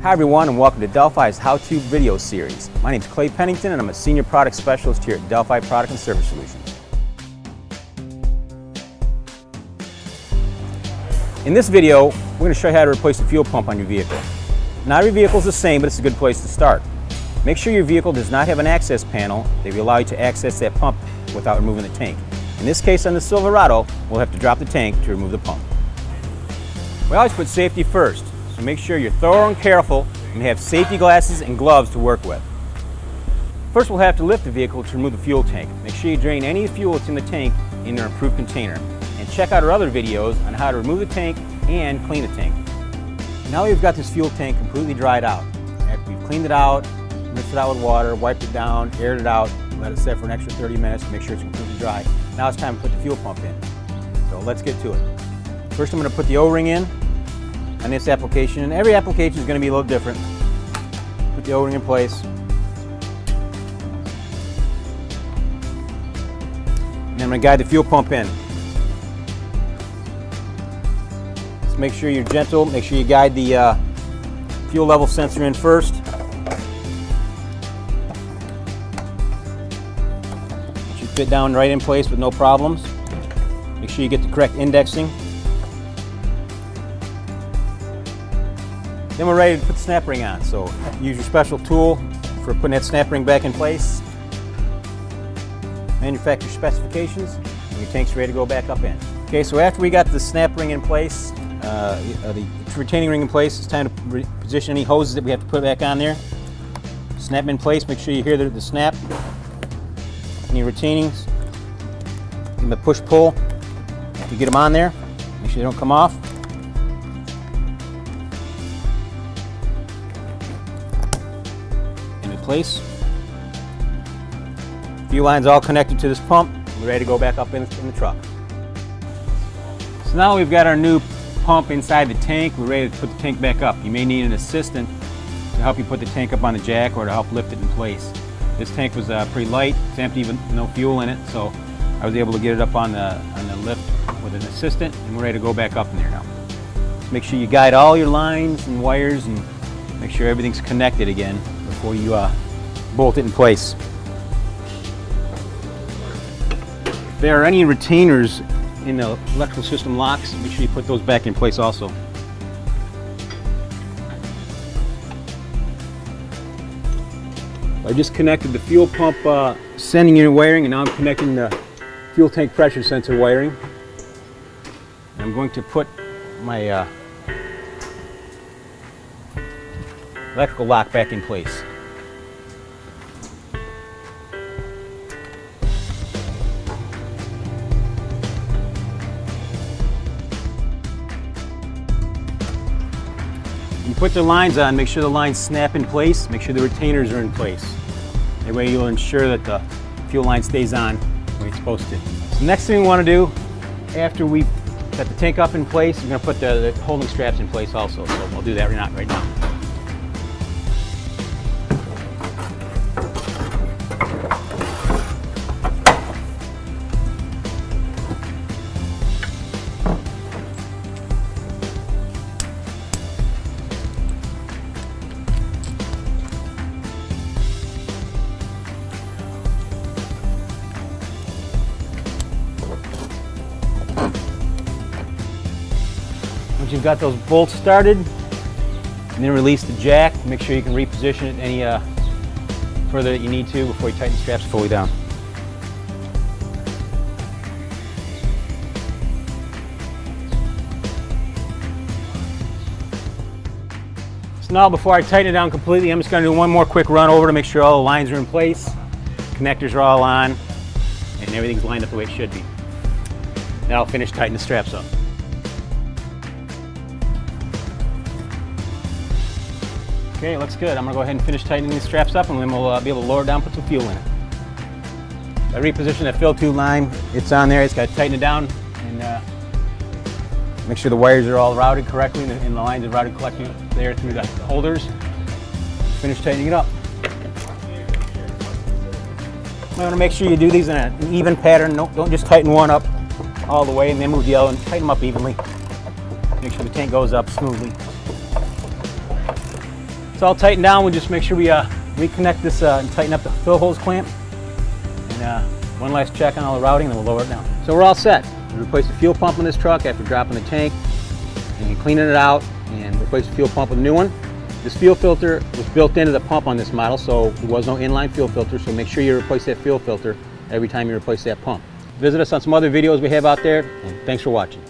Hi everyone, and welcome to Delphi's how-to video series. My name is Clay Pennington and I'm a Senior Product Specialist here at Delphi Product and Service Solutions. In this video, we're going to show you how to replace the fuel pump on your vehicle. Not every vehicle is the same, but it's a good place to start. Make sure your vehicle does not have an access panel that will allow you to access that pump without removing the tank. In this case, on the Silverado, we'll have to drop the tank to remove the pump. We always put safety first, so make sure you're thorough and careful and have safety glasses and gloves to work with. First, we'll have to lift the vehicle to remove the fuel tank. Make sure you drain any fuel that's in the tank in an approved container. And check out our other videos on how to remove the tank and clean the tank. Now we've got this fuel tank completely dried out. After we've cleaned it out, rinsed it out with water, wiped it down, aired it out, let it sit for an extra 30 minutes to make sure it's completely dry. Now it's time to put the fuel pump in. So let's get to it. First I'm going to put the O-ring in on this application, and every application is going to be a little different. Put the O-ring in place. And then I'm going to guide the fuel pump in. Just make sure you're gentle, make sure you guide the fuel level sensor in first. It should fit down right in place with no problems. Make sure you get the correct indexing. Then we're ready to put the snap ring on. So use your special tool for putting that snap ring back in place. Manufacturer specifications, and your tank's ready to go back up in. Okay, so after we got the snap ring in place, the retaining ring in place, it's time to position any hoses that we have to put back on there. Snap in place, make sure you hear the snap. Any retainings, give them a push-pull. After you get them on there, make sure they don't come off. Place. Fuel line's all connected to this pump. We're ready to go back up in the truck. So now we've got our new pump inside the tank. We're ready to put the tank back up. You may need an assistant to help you put the tank up on the jack or to help lift it in place. This tank was pretty light. It's empty with no fuel in it, so I was able to get it up on the lift with an assistant, and we're ready to go back up in there now. Make sure you guide all your lines and wires and make sure everything's connected again before you bolt it in place. If there are any retainers in the electrical system locks, make sure you put those back in place also. I just connected the fuel pump sending unit wiring, and now I'm connecting the fuel tank pressure sensor wiring. And I'm going to put my electrical lock back in place. You put the lines on, make sure the lines snap in place, make sure the retainers are in place. That way you'll ensure that the fuel line stays on where it's supposed to. So the next thing we want to do, after we've got the tank up in place, we're going to put the holding straps in place also. So we'll do that right now. Once you've got those bolts started, and then release the jack, make sure you can reposition it any further that you need to before you tighten the straps fully down. So now before I tighten it down completely, I'm just going to do one more quick run over to make sure all the lines are in place, connectors are all on, and everything's lined up the way it should be. Now I'll finish tightening the straps up. Okay, looks good. I'm going to go ahead and finish tightening these straps up, and then we'll be able to lower it down, put some fuel in it. I reposition that fill tube line. It's on there. It's got to tighten it down and make sure the wires are all routed correctly and the lines are routed correctly there through the holders. Finish tightening it up. You want to make sure you do these in an even pattern. Don't just tighten one up all the way and then move the other and tighten them up evenly. Make sure the tank goes up smoothly. It's all tightened down. We'll just make sure we reconnect this and tighten up the fill hose clamp. And one last check on all the routing, and then we'll lower it down. So we're all set. We replaced the fuel pump on this truck after dropping the tank and cleaning it out, and replaced the fuel pump with a new one. This fuel filter was built into the pump on this model, so there was no inline fuel filter, so make sure you replace that fuel filter every time you replace that pump. Visit us on some other videos we have out there, and thanks for watching.